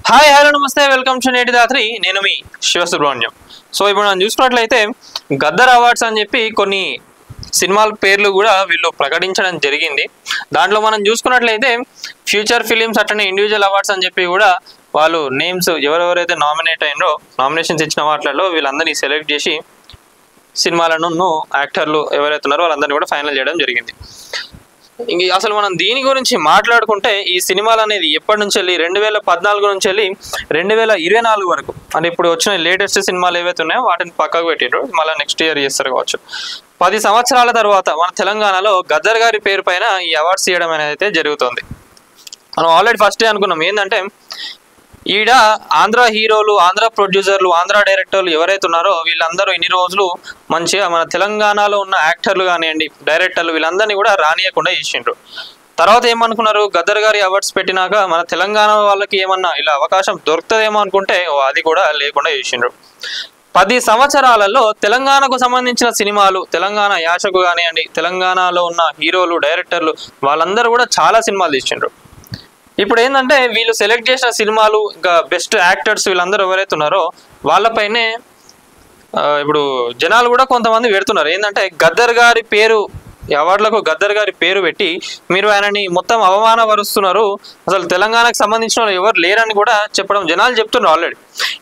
Hi hello నమస్తే welcome to నేటి దాత్రి నేను మీ శివసుబ్రహ్మణ్యం. సో ఇప్పుడు మనం చూసుకున్నట్లయితే గద్దర్ అవార్డ్స్ అని చెప్పి కొన్ని సినిమాల పేర్లు కూడా వీళ్ళు ప్రకటించడం జరిగింది. దాంట్లో మనం చూసుకున్నట్లయితే ఫ్యూచర్ ఫిలిమ్స్ అట్లనే ఇండివిజువల్ అవార్డ్స్ అని చెప్పి కూడా వాళ్ళు నేమ్స్ ఎవరెవరైతే నామినేట్ అయినో నామినేషన్స్ ఇచ్చిన వాటిల్లో వీళ్ళందరినీ సెలెక్ట్ చేసి సినిమాలను యాక్టర్లు ఎవరైతే ఉన్నారో వాళ్ళందరినీ కూడా ఫైనల్ చేయడం జరిగింది. అసలు మనం దీని గురించి మాట్లాడుకుంటే ఈ సినిమాలు అనేది ఎప్పటి నుంచి వెళ్ళి 2014 నుంచి వెళ్ళి 2024 వరకు అంటే ఇప్పుడు వచ్చిన లేటెస్ట్ సినిమాలు ఏవైతే ఉన్నాయో వాటిని పక్కకు పెట్టిండ్రు, మళ్ళీ నెక్స్ట్ ఇయర్ చేస్తారు కావచ్చు. 10 సంవత్సరాల తర్వాత మన తెలంగాణలో గద్దర్ గారి పేరు పైన ఈ అవార్డ్స్ ఇవ్వడం అనేది అయితే జరుగుతుంది. మనం ఆల్రెడీ ఫస్ట్ అనుకున్నాం ఏంటంటే ఈడ ఆంధ్ర హీరోలు, ఆంధ్ర ప్రొడ్యూసర్లు, ఆంధ్ర డైరెక్టర్లు ఎవరైతే ఉన్నారో వీళ్ళందరూ ఇన్ని రోజులు మంచిగా మన తెలంగాణలో ఉన్న యాక్టర్లు కానివ్వండి, డైరెక్టర్లు వీళ్ళందరినీ కూడా రానియకుండా చేసిండ్రు. తర్వాత ఏమనుకున్నారు, గద్దర్ గారి అవార్డ్స్ పెట్టినాక మన తెలంగాణ వాళ్ళకి ఏమన్నా ఇలా అవకాశం దొరుకుతుందేమో అనుకుంటే అది కూడా లేకుండా చేసిండ్రు. 10 సంవత్సరాలలో తెలంగాణకు సంబంధించిన సినిమాలు, తెలంగాణ యాసకు కానివ్వండి, తెలంగాణలో ఉన్న హీరోలు, డైరెక్టర్లు వాళ్ళందరూ కూడా చాలా సినిమాలు తీసిండ్రు. ఇప్పుడు ఏంటంటే వీళ్ళు సెలెక్ట్ చేసిన సినిమాలు ఇంకా బెస్ట్ యాక్టర్స్ వీళ్ళందరూ ఎవరైతే ఉన్నారో వాళ్ళపైనే ఇప్పుడు జనాలు కూడా కొంతమంది పెడుతున్నారు. ఏంటంటే గద్దర్ గారి పేరు అవార్డులకు గద్దర్ గారి పేరు పెట్టి మీరు ఆయనని మొత్తం అవమానపరుస్తున్నారు, అసలు తెలంగాణకు సంబంధించిన వాళ్ళు ఎవరు లేరని కూడా చెప్పడం జనాలు చెప్తున్నారు ఆల్రెడీ.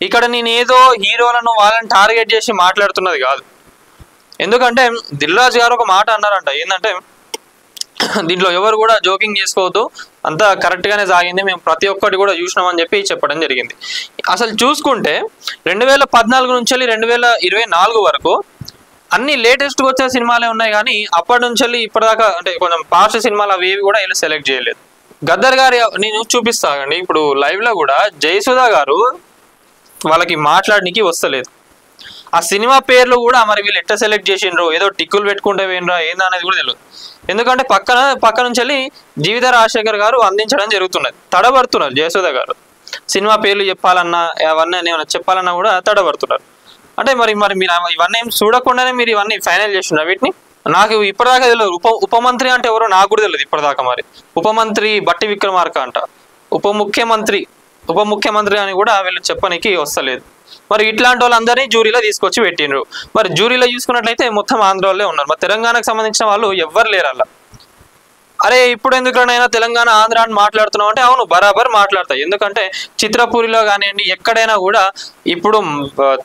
ఇక్కడ నేను ఏదో హీరోలను వాళ్ళని టార్గెట్ చేసి మాట్లాడుతున్నది కాదు. ఎందుకంటే దిల్ రాజు గారు ఒక మాట అన్నారంట, ఏంటంటే దీంట్లో ఎవరు కూడా జోకింగ్ చేసుకోవద్దు, అంతా కరెక్ట్గానే సాగింది, మేము ప్రతి ఒక్కటి కూడా చూసినామని చెప్పి చెప్పడం జరిగింది. అసలు చూసుకుంటే 2014 నుంచి వెళ్ళి 2024 వరకు అన్ని లేటెస్ట్గా వచ్చే సినిమాలే ఉన్నాయి, కానీ అప్పటి నుంచి వెళ్ళి ఇప్పటిదాకా అంటే కొంచెం పాస్ట్ సినిమాలు అవి కూడా వీళ్ళు సెలెక్ట్ చేయలేదు. గద్దర్ గారి నేను చూపిస్తానండి, ఇప్పుడు లైవ్లో కూడా జయసుధా గారు వాళ్ళకి మాట్లాడడానికి వస్తలేదు. ఆ సినిమా పేర్లు కూడా మరి వీళ్ళు ఎట్లా సెలెక్ట్ చేసిండ్రు, ఏదో టిక్కులు పెట్టుకుంటే వేయండ్రా ఏందా అనేది కూడా తెలియదు. ఎందుకంటే పక్క నుంచి వెళ్ళి జీవిత రాజశేఖర్ గారు అందించడం జరుగుతున్నది, తడబడుతున్నారు. జయసుధ గారు సినిమా పేర్లు చెప్పాలన్నా అవన్నీ ఏమైనా చెప్పాలన్నా కూడా తడబడుతున్నారు. అంటే మరి మీరు ఇవన్నీ ఏం చూడకుండానే మీరు ఇవన్నీ ఫైనల్ చేస్తున్నారు వీటిని. నాకు ఇప్పటిదాకా తెలియదు ఉప మంత్రి అంటే ఎవరో నాకు కూడా తెలియదు ఇప్పటిదాకా. మరి ఉప మంత్రి బట్టి విక్రమార్క అంట, ఉప ముఖ్యమంత్రి అని కూడా వీళ్ళు చెప్పడానికి వస్తలేదు. మరి ఇట్లాంటి వాళ్ళందరినీ జ్యూరీలో తీసుకొచ్చి పెట్టిండ్రు. మరి జ్యూరీలో చూసుకున్నట్లయితే మొత్తం ఆంధ్ర వాళ్ళే ఉన్నారు, మరి తెలంగాణకు సంబంధించిన వాళ్ళు ఎవ్వరు లేరు అలా. అరే ఇప్పుడు ఎందుకనైనా తెలంగాణ ఆంధ్ర అని మాట్లాడుతున్నావు అంటే అవును బరాబర్ మాట్లాడతాయి. ఎందుకంటే చిత్రపూరిలో కానివ్వండి ఎక్కడైనా కూడా ఇప్పుడు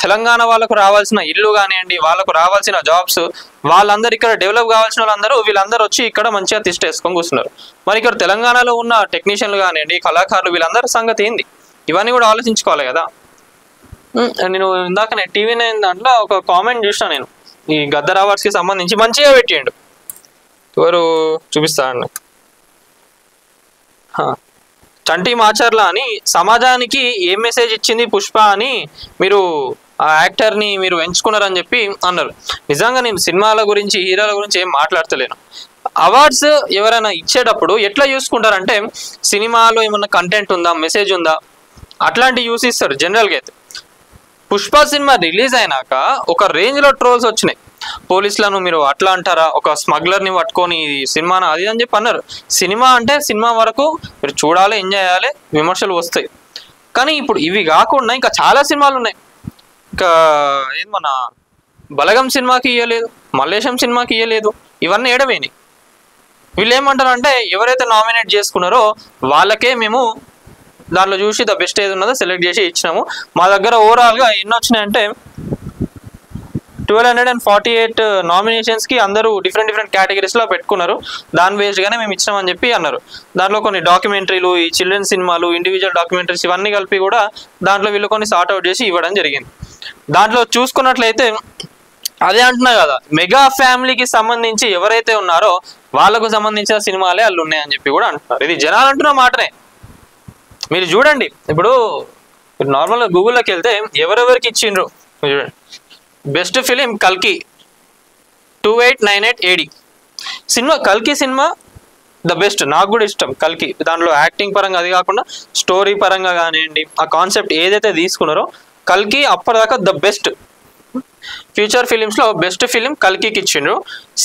తెలంగాణ వాళ్ళకు రావాల్సిన ఇల్లు కానివ్వండి, వాళ్ళకు రావాల్సిన జాబ్స్, వాళ్ళందరూ ఇక్కడ డెవలప్ కావాల్సిన వాళ్ళందరూ వీళ్ళందరూ వచ్చి ఇక్కడ మంచిగా తిష్టేసుకొని కూర్చున్నారు. మరి ఇక్కడ తెలంగాణలో ఉన్న టెక్నీషియన్లు కానివ్వండి, కళాకారులు వీళ్ళందరి సంగతి ఏంది, ఇవన్నీ కూడా ఆలోచించుకోవాలి కదా. నేను ఇందాక TV9 దాంట్లో ఒక కామెంట్ చూసాను నేను, ఈ గద్దర్ అవార్డ్స్కి సంబంధించి మంచిగా పెట్టిండు. ఎవరు చూపిస్తారండి, చంటి మాచర్ల అని, సమాజానికి ఏం మెసేజ్ ఇచ్చింది పుష్ప అని మీరు ఆ యాక్టర్ని మీరు ఎంచుకున్నారని చెప్పి అన్నారు. నిజంగా నేను సినిమాల గురించి హీరోల గురించి ఏం మాట్లాడతలేను. అవార్డ్స్ ఎవరైనా ఇచ్చేటప్పుడు ఎట్లా చూసుకుంటారంటే సినిమాలో ఏమన్నా కంటెంట్ ఉందా, మెసేజ్ ఉందా, అట్లాంటివి చూసి ఇస్తారు జనరల్గా. అయితే పుష్ప సినిమా రిలీజ్ అయినాక ఒక రేంజ్లో ట్రోల్స్ వచ్చినాయి. పోలీసులను మీరు అట్లా అంటారా, ఒక స్మగ్లర్ని పట్టుకొని సినిమాను అది అని చెప్పి అన్నారు. సినిమా అంటే సినిమా వరకు మీరు చూడాలి, ఎంజాయ్ చేయాలి, విమర్శలు వస్తాయి. కానీ ఇప్పుడు ఇవి కాకుండా ఇంకా చాలా సినిమాలు ఉన్నాయి. ఇంకా ఏది మన బలగం సినిమాకి ఇవ్వలేదు, మల్లేశం సినిమాకి ఇవ్వలేదు, ఇవన్నీ ఏడవేని. వీళ్ళు ఏమంటారు అంటే ఎవరైతే నామినేట్ చేసుకున్నారో వాళ్ళకే మేము దాంట్లో చూసి ద బెస్ట్ ఏది ఉన్నదో సెలెక్ట్ చేసి ఇచ్చినాము. మా దగ్గర ఓవరాల్గా ఎన్ని వచ్చినాయంటే 1248 నామినేషన్స్కి అందరూ డిఫరెంట్ కేటగిరీస్లో పెట్టుకున్నారు. దాని బేస్డ్గానే మేము ఇచ్చినామని చెప్పి అన్నారు. దాంట్లో కొన్ని డాక్యుమెంటరీలు, ఈ చిల్డ్రన్ సినిమాలు, ఇండివిజువల్ డాక్యుమెంటరీస్ ఇవన్నీ కలిపి కూడా దాంట్లో వీళ్ళు కొన్ని సార్ట్అవుట్ చేసి ఇవ్వడం జరిగింది. దాంట్లో చూసుకున్నట్లయితే అదే అంటున్నా కదా, మెగా ఫ్యామిలీకి సంబంధించి ఎవరైతే ఉన్నారో వాళ్ళకు సంబంధించిన సినిమాలే వాళ్ళు ఉన్నాయని చెప్పి కూడా అంటున్నారు. ఇది జనాలు అంటున్న మాటనే. మీరు చూడండి, ఇప్పుడు నార్మల్గా గూగుల్లోకి వెళ్తే ఎవరెవరికి ఇచ్చిండ్రు చూడండి. బెస్ట్ ఫిలిం కల్కి 2898 AD సినిమా, కల్కి సినిమా ద బెస్ట్. నాకు కూడా ఇష్టం కల్కి. దాంట్లో యాక్టింగ్ పరంగా అది కాకుండా స్టోరీ పరంగా కానివ్వండి, ఆ కాన్సెప్ట్ ఏదైతే తీసుకున్నారో కల్కి అప్పటిదాకా ద బెస్ట్. ఫ్యూచర్ ఫిలిమ్స్లో బెస్ట్ ఫిలిం కల్కికి ఇచ్చిండ్రు,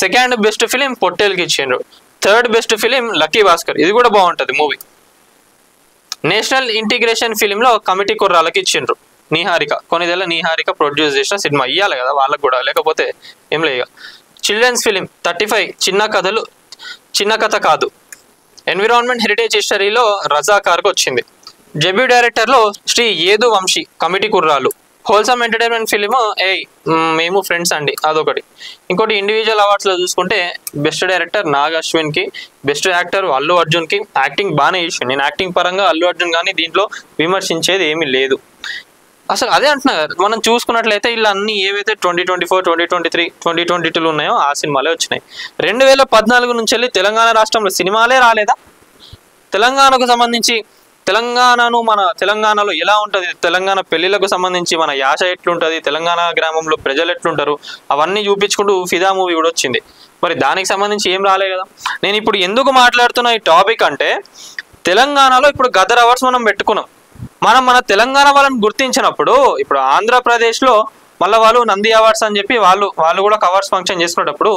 సెకండ్ బెస్ట్ ఫిలిం పొట్టేల్కి ఇచ్చిండ్రు, third best film Lucky Bhaskar, ఇది కూడా బాగుంటుంది మూవీ. నేషనల్ ఇంటిగ్రేషన్ ఫిలింలో కమిటీ కుర్రాలకి ఇచ్చిండ్రు. నీహారిక, కొన్నిదేళ్ళ నీహారిక ప్రొడ్యూస్ చేసిన సినిమా ఇవ్వాలి కదా వాళ్ళకు కూడా, లేకపోతే ఏం లేదు. చిల్డ్రన్స్ ఫిలిం 35 చిన్న కథ కాదు. ఎన్విరాన్మెంట్ హెరిటేజ్ హిస్టరీలో రజాకార్కు వచ్చింది. డెబ్యూ డైరెక్టర్లో శ్రీ ఏదు వంశీ, కమిటీ కుర్రాలు. హోల్సమ్ ఎంటర్టైన్మెంట్ ఫిలిం మేము ఫ్రెండ్స్ అండి, అదొకటి. ఇంకోటి ఇండివిజువల్ అవార్డ్స్లో చూసుకుంటే బెస్ట్ డైరెక్టర్ నాగ్ అశ్విన్కి, బెస్ట్ యాక్టర్ అల్లు అర్జున్కి. యాక్టింగ్ బాగానే చేసిండు. నేను యాక్టింగ్ పరంగా అల్లు అర్జున్ కానీ దీంట్లో విమర్శించేది ఏమీ లేదు. అసలు అదే అంటున్నా కదా, మనం చూసుకున్నట్లయితే ఇలా అన్ని ఏవైతే 2024, 2023, 2022 ఉన్నాయో ఆ సినిమాలే వచ్చినాయి. 2014 నుంచి వెళ్ళి తెలంగాణ రాష్ట్రంలో సినిమాలే రాలేదా? తెలంగాణకు సంబంధించి మన తెలంగాణలో ఎలా ఉంటుంది, తెలంగాణ పెళ్లిలకు సంబంధించి మన యాస ఎట్లుంటుంది, తెలంగాణ గ్రామంలో ప్రజలు ఎట్లుంటారు, అవన్నీ చూపించుకుంటూ ఫిదా మూవీ కూడా వచ్చింది. మరి దానికి సంబంధించి ఏం రాలే కదా. నేను ఇప్పుడు ఎందుకు మాట్లాడుతున్నా ఈ టాపిక్ అంటే, తెలంగాణలో ఇప్పుడు గదర్ అవార్డ్స్ మనం పెట్టుకున్నాం. మన తెలంగాణ వాళ్ళని గుర్తించినప్పుడు, ఇప్పుడు ఆంధ్రప్రదేశ్లో మళ్ళీ వాళ్ళు నంది అవార్డ్స్ అని చెప్పి వాళ్ళు కూడా అవార్డ్స్ ఫంక్షన్ చేసుకునేటప్పుడు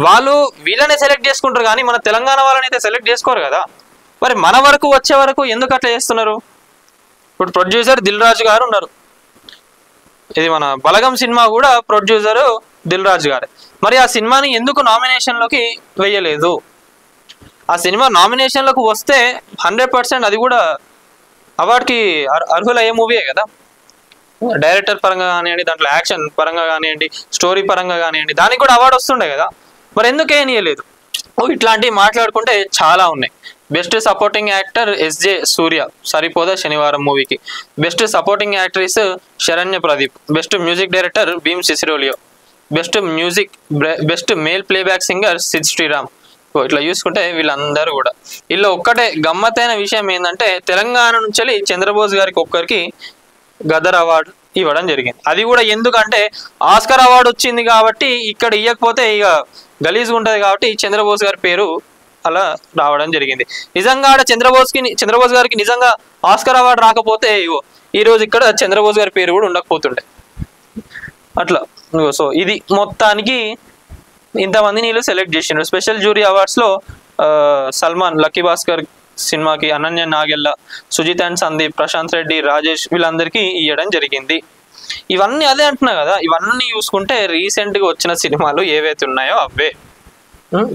వాళ్ళు వీళ్ళనే సెలెక్ట్ చేసుకుంటారు, కానీ మన తెలంగాణ వాళ్ళని అయితే సెలెక్ట్ చేసుకోరు కదా. మరి మన వరకు వచ్చే వరకు ఎందుకు అట్లా చేస్తున్నారు? ఇప్పుడు ప్రొడ్యూసర్ దిల్ రాజు గారు ఉన్నారు, ఇది మన బలగం సినిమా కూడా ప్రొడ్యూసర్ దిల్ రాజు గారు. మరి ఆ సినిమాని ఎందుకు నామినేషన్లోకి వేయలేదు? ఆ సినిమా నామినేషన్లోకి వస్తే 100% అది కూడా అవార్డుకి అర్హులయ్యే మూవీయే కదా. డైరెక్టర్ పరంగా కానివ్వండి, దాంట్లో యాక్షన్ పరంగా కానివ్వండి, స్టోరీ పరంగా కానివ్వండి, దానికి కూడా అవార్డు వస్తుండే కదా. మరి ఎందుకు ఏనియలేదు? ఇట్లాంటివి మాట్లాడుకుంటే చాలా ఉన్నాయి. Best supporting actor SJ Surya, Saripodhaa Sanivaaram మూవీకి. Best supporting actress Saranya Pradeep. Best music director Bheems Ceciroleo. Best male playback singer Sid Sriram. ఇట్లా చూసుకుంటే వీళ్ళందరూ కూడా. వీళ్ళు ఒక్కటే గమ్మత్తైన విషయం ఏంటంటే, తెలంగాణ నుంచి వెళ్ళి చంద్రబోస్ గారికి ఒక్కరికి గదర్ అవార్డు ఇవ్వడం జరిగింది. అది కూడా ఎందుకంటే ఆస్కర్ అవార్డు వచ్చింది కాబట్టి, ఇక్కడ ఇవ్వకపోతే ఇక గలీజ్గా ఉంటుంది కాబట్టి చంద్రబోస్ గారి పేరు అలా రావడం జరిగింది. నిజంగా చంద్రబోస్ గారికి నిజంగా ఆస్కర్ అవార్డు రాకపోతే ఈరోజు ఇక్కడ చంద్రబోస్ గారి పేరు కూడా ఉండకపోతుండే అట్లా. సో ఇది మొత్తానికి ఇంతమంది వీళ్ళు సెలెక్ట్ చేసిండ్రు. స్పెషల్ జ్యూరీ అవార్డ్స్లో సల్మాన్, లక్కీ భాస్కర్ సినిమాకి, అనన్య నాగెల్ల, సుజిత్ అండ్ సందీప్, ప్రశాంత్ రెడ్డి, రాజేష్ వీళ్ళందరికీ ఇవ్వడం జరిగింది. ఇవన్నీ అదే అంటున్నా కదా, ఇవన్నీ చూసుకుంటే రీసెంట్గా వచ్చిన సినిమాలు ఏవైతే ఉన్నాయో అవే.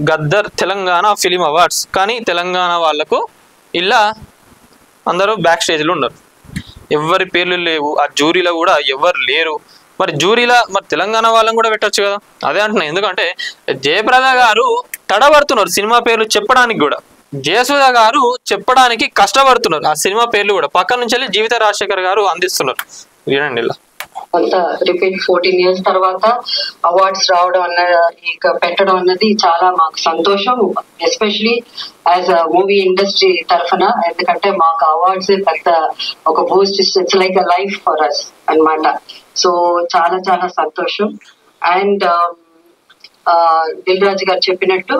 గద్దర్ తెలంగాణ ఫిలిం అవార్డ్స్, కానీ తెలంగాణ వాళ్ళకు ఇలా అందరూ బ్యాక్ స్టేజ్లో ఉన్నారు, ఎవరి పేర్లు లేవు. ఆ జ్యూరీలో కూడా ఎవరు లేరు. మరి మరి తెలంగాణ వాళ్ళని కూడా పెట్టచ్చు కదా. అదే అంటున్నా, ఎందుకంటే జయప్రద గారు తడబడుతున్నారు సినిమా పేర్లు చెప్పడానికి కూడా. జయసుధ గారు చెప్పడానికి కష్టపడుతున్నారు ఆ సినిమా పేర్లు కూడా. పక్క నుంచి వెళ్ళి జీవిత రాజశేఖర్ గారు అందిస్తున్నారు. వినండి ఇలా. అంత రిపీట్ 14 years తర్వాత అవార్డ్స్ రావడం పెట్టడం అన్నది చాలా మాకు సంతోషం, especially as a movie industry తరఫున. ఎందుకంటే మాకు అవార్డ్స్ పెద్ద ఒక boost, it's like a life for us అన్నమాట. సో చాలా చాలా సంతోషం. అండ్ దిల్ రాజు గారు చెప్పినట్టు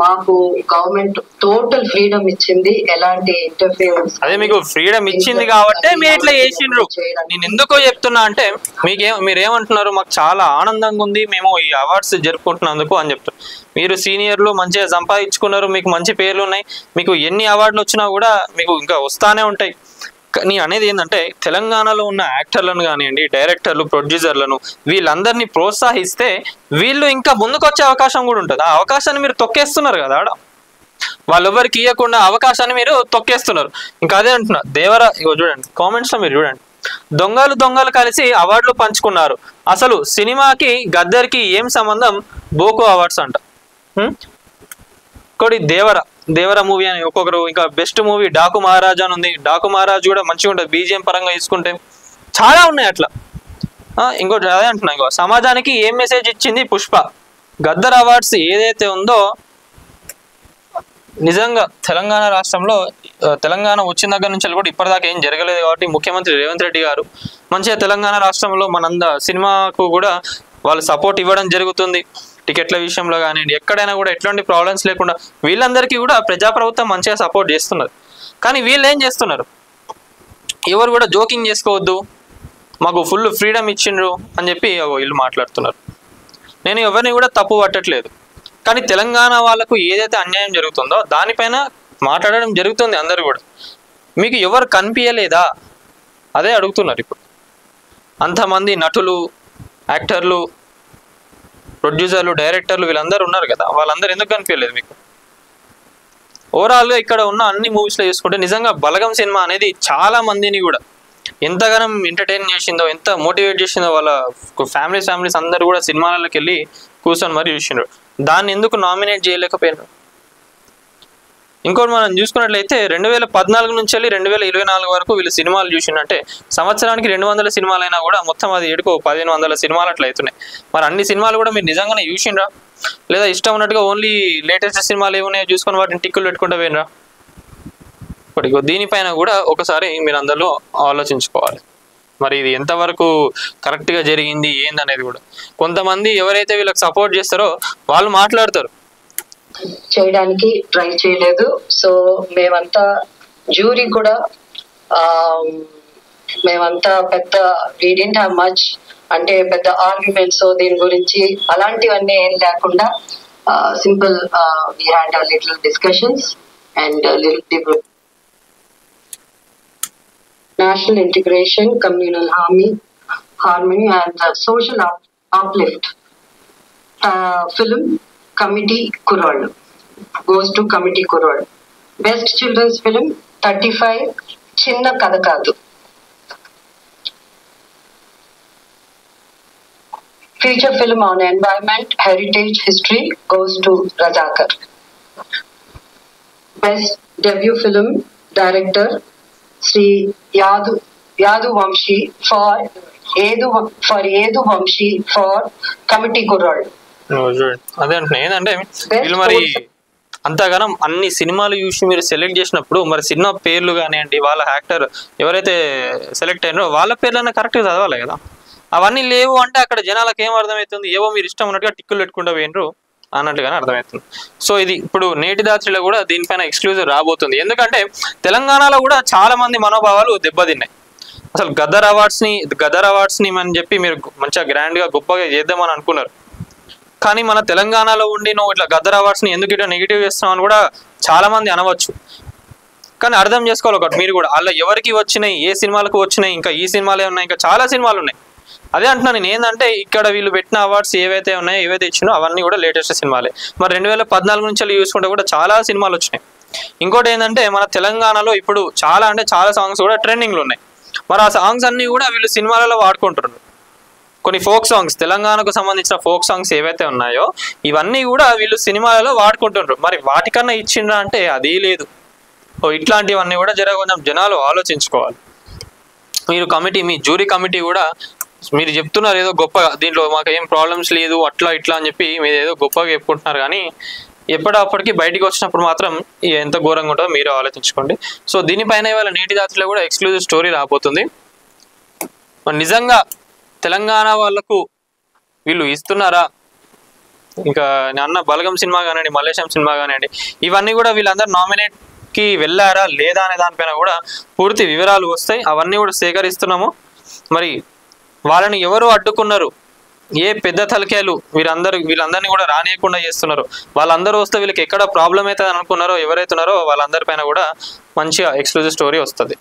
మాకు గవర్నమెంట్ టోటల్ ఫ్రీడమ్ ఇచ్చింది, ఎలాంటి ఇంటర్ఫియరెన్స్. అదే మీకు ఫ్రీడమ్ ఇచ్చింది కాబట్టి మీరు ఇట్లా చేసిండ్రు. నేను ఎందుకో చెప్తున్నా అంటే, మీరేమంటున్నారు, మాకు చాలా ఆనందంగా ఉంది మేము ఈ అవార్డ్స్ జరుపుకుంటున్నందుకు అని చెప్తారు. మీరు సీనియర్లు మంచిగా సంపాదించుకున్నారు, మీకు మంచి పేర్లు ఉన్నాయి, మీకు ఎన్ని అవార్డులు వచ్చినా కూడా మీకు ఇంకా వస్తానే ఉంటాయి. నేను అనేది ఏంటంటే, తెలంగాణలో ఉన్న యాక్టర్లను కానివ్వండి, డైరెక్టర్లు, ప్రొడ్యూసర్లను వీళ్ళందరినీ ప్రోత్సహిస్తే వీళ్ళు ఇంకా ముందుకు వచ్చే అవకాశం కూడా ఉంటుంది. ఆ అవకాశాన్ని మీరు తొక్కేస్తున్నారు కదా ఆడ. వాళ్ళు ఎవరికి ఇవ్వకుండా అవకాశాన్ని మీరు తొక్కేస్తున్నారు. ఇంకా అదే అంటున్నా, చూడండి కామెంట్స్లో మీరు చూడండి, దొంగలు కలిసి అవార్డులు పంచుకున్నారు, అసలు సినిమాకి గద్దర్కి ఏం సంబంధం, బోకో అవార్డ్స్ అంట. ఇంకోటి దేవర మూవీ అని ఒక్కొక్కరు. ఇంకా బెస్ట్ మూవీ డాకు మహారాజా అని ఉంది. డాకు మహారాజు కూడా మంచిగా ఉంటుంది బీజిఎం పరంగా తీసుకుంటే. చాలా ఉన్నాయి అట్లా. ఇంకోటి అదే అంటున్నా, సమాజానికి ఏం మెసేజ్ ఇచ్చింది పుష్ప. గద్దర్ అవార్డ్స్ ఏదైతే ఉందో, నిజంగా తెలంగాణ రాష్ట్రంలో తెలంగాణ వచ్చిన దగ్గర నుంచి కూడా ఇప్పటిదాకా ఏం జరగలేదు కాబట్టి ముఖ్యమంత్రి రేవంత్ రెడ్డి గారు మంచిగా తెలంగాణ రాష్ట్రంలో సినిమాకు కూడా వాళ్ళు సపోర్ట్ ఇవ్వడం జరుగుతుంది. టికెట్ల విషయంలో కానివ్వండి, ఎక్కడైనా కూడా ఎట్లాంటి ప్రాబ్లమ్స్ లేకుండా వీళ్ళందరికీ కూడా ప్రజాప్రభుత్వం మంచిగా సపోర్ట్ చేస్తున్నారు. కానీ వీళ్ళు ఏం చేస్తున్నారు, ఎవరు కూడా జోకింగ్ చేసుకోవద్దు, మాకు ఫుల్ ఫ్రీడమ్ ఇచ్చిండ్రు అని చెప్పి వీళ్ళు మాట్లాడుతున్నారు. నేను ఎవరిని కూడా తప్పు పట్టట్లేదు, కానీ తెలంగాణ వాళ్ళకు ఏదైతే అన్యాయం జరుగుతుందో దానిపైన మాట్లాడడం జరుగుతుంది అందరూ కూడా. మీకు ఎవరు కనిపించలేదా? అదే అడుగుతున్నారు ఇప్పుడు. అంతమంది నటులు, యాక్టర్లు, ప్రొడ్యూసర్లు, డైరెక్టర్లు వీళ్ళందరూ ఉన్నారు కదా, వాళ్ళందరూ ఎందుకు కనిపించలేదు మీకు? ఓవరాల్గా ఇక్కడ ఉన్న అన్ని మూవీస్లో చూసుకుంటే నిజంగా బలగం సినిమా అనేది చాలా మందిని కూడా ఎంతగానో ఎంటర్టైన్ చేసిందో, ఎంత మోటివేట్ చేసిందో. వాళ్ళ ఫ్యామిలీస్ అందరూ కూడా సినిమాలకి వెళ్ళి కూర్చొని మరి చూసిండ్రు. దాన్ని ఎందుకు నామినేట్ చేయలేకపోయినారు? ఇంకోటి మనం చూసుకున్నట్లయితే 2014 నుంచి వెళ్ళి 2024 వరకు వీళ్ళు సినిమాలు చూసిందంటే సంవత్సరానికి 200 సినిమాలైనా కూడా మొత్తం అది ఏడుకో 1500 సినిమాలు అట్లా అవుతున్నాయి. మరి అన్ని సినిమాలు కూడా మీరు నిజంగానే చూసిండ్రా, లేదా ఇష్టం ఉన్నట్టుగా ఓన్లీ లేటెస్ట్ సినిమాలు ఏమున్నాయో చూసుకొని వాటిని టిక్కులు పెట్టుకుంటూ పోయినరా? ఇప్పటికో దీనిపైన కూడా ఒకసారి మీరు అందరిలో ఆలోచించుకోవాలి. మరి ఇది ఎంతవరకు కరెక్ట్గా జరిగింది ఏందనేది కూడా. కొంతమంది ఎవరైతే వీళ్ళకి సపోర్ట్ చేస్తారో వాళ్ళు మాట్లాడతారు, చేయడానికి ట్రై చేయలేదు. సో మేమంతా జ్యూరీ కూడా మేమంతా పెద్ద వీ డిడ్ంట్ హ్యావ్ మచ్ అంటే పెద్ద ఆర్గ్యుమెంట్స్ దీని గురించి అలాంటివన్నీ ఏం లేకుండా simple we had little discussions and little national integration, communal harmony and social uplift. Film Committee Kurod goes to Committee Kurod. Best children's film 35 Chinna Kadakadu. Feature film on environment, heritage, history goes to Rajakar. Best debut film director Sri Yadu Vamshi for Edu Vamshi for Committee Kurod. అదే అంటున్నా. ఏంటంటే వీళ్ళు మరి అంతగానం అన్ని సినిమాలు చూసి మీరు సెలెక్ట్ చేసినప్పుడు మరి సినిమా పేర్లు కానివ్వండి, వాళ్ళ యాక్టర్ ఎవరైతే సెలెక్ట్ అయినారో వాళ్ళ పేర్లన్నా కరెక్ట్గా చదవాలి కదా. అవన్నీ లేవు అంటే అక్కడ జనాలకు ఏం అర్థమవుతుంది? ఏవో మీరు ఇష్టం ఉన్నట్టుగా టిక్కులు పెట్టుకుంటూ పోయినరు అన్నట్టుగానే అర్థమవుతుంది. సో ఇది ఇప్పుడు నేటి దాత్రిలో కూడా దీనిపైన ఎక్స్క్లూజివ్ రాబోతుంది. ఎందుకంటే తెలంగాణలో కూడా చాలా మంది మనోభావాలు దెబ్బతిన్నాయి. అసలు గద్దర్ అవార్డ్స్ని అని చెప్పి మీరు మంచిగా గ్రాండ్గా గొప్పగా చేద్దామని అనుకున్నారు. కానీ మన తెలంగాణలో ఉండి నువ్వు ఇట్లా గద్దర్ అవార్డ్స్ని ఎందుకు ఇట్లా నెగిటివ్ చేస్తున్నావు అని కూడా చాలా మంది అనవచ్చు. కానీ అర్థం చేసుకోవాలి ఒకటి, మీరు కూడా అలా ఎవరికి వచ్చినాయి, ఏ సినిమాలకు వచ్చినాయి, ఇంకా ఈ సినిమాలే ఉన్నాయి, ఇంకా చాలా సినిమాలు ఉన్నాయి. అదే అంటున్నాను నేను. ఏంటంటే ఇక్కడ వీళ్ళు పెట్టిన అవార్డ్స్ ఏవైతే ఉన్నాయో, ఏవైతే ఇచ్చినో అవన్నీ కూడా లేటెస్ట్ సినిమాలే. మరి 2014 నుంచి చూసుకుంటే కూడా చాలా సినిమాలు వచ్చినాయి. ఇంకోటి ఏంటంటే మన తెలంగాణలో ఇప్పుడు చాలా అంటే చాలా సాంగ్స్ కూడా ట్రెండింగ్లు ఉన్నాయి. మరి ఆ సాంగ్స్ అన్నీ కూడా వీళ్ళు సినిమాలలో వాడుకుంటున్నారు. కొన్ని ఫోక్ సాంగ్స్, తెలంగాణకు సంబంధించిన ఫోక్ సాంగ్స్ ఏవైతే ఉన్నాయో ఇవన్నీ కూడా వీళ్ళు సినిమాలలో వాడుకుంటున్నారు. మరి వాటికన్నా ఇచ్చిండ్రా అంటే అది లేదు. ఇట్లాంటివన్నీ కూడా కొంచెం జనాలు ఆలోచించుకోవాలి. మీరు కమిటీ, మీ జ్యూరీ కమిటీ కూడా మీరు చెప్తున్నారు ఏదో గొప్పగా, దీంట్లో మాకు ఏం ప్రాబ్లమ్స్ లేదు అట్లా ఇట్లా అని చెప్పి మీరు ఏదో గొప్పగా చెప్పుకుంటున్నారు. కానీ ఎప్పటికప్పటికి బయటికి వచ్చినప్పుడు మాత్రం ఎంత ఘోరంగా ఉంటుందో మీరు ఆలోచించుకోండి. సో దీనిపైన ఇవాళ నేటి దాత్రిలో కూడా ఎక్స్క్లూజివ్ స్టోరీ రాబోతుంది. నిజంగా తెలంగాణ వాళ్ళకు వీళ్ళు ఇస్తున్నారా? ఇంకా అన్న బలగం సినిమా కానివ్వండి, మల్లేశం సినిమా కానివ్వండి, ఇవన్నీ కూడా వీళ్ళందరూ నామినేట్కి వెళ్ళారా లేదా అనే దానిపైన కూడా పూర్తి వివరాలు వస్తాయి. అవన్నీ కూడా సేకరిస్తున్నాము. మరి వాళ్ళని ఎవరు అడ్డుకున్నారు, ఏ పెద్ద తలకాయలు వీళ్ళందరినీ కూడా రానియకుండా చేస్తున్నారు, వాళ్ళందరూ వస్తే వీళ్ళకి ఎక్కడ ప్రాబ్లం అవుతుంది అనుకున్నారో ఎవరైతున్నారో వాళ్ళందరిపైన కూడా మంచిగా ఎక్స్క్లూజివ్ స్టోరీ వస్తుంది.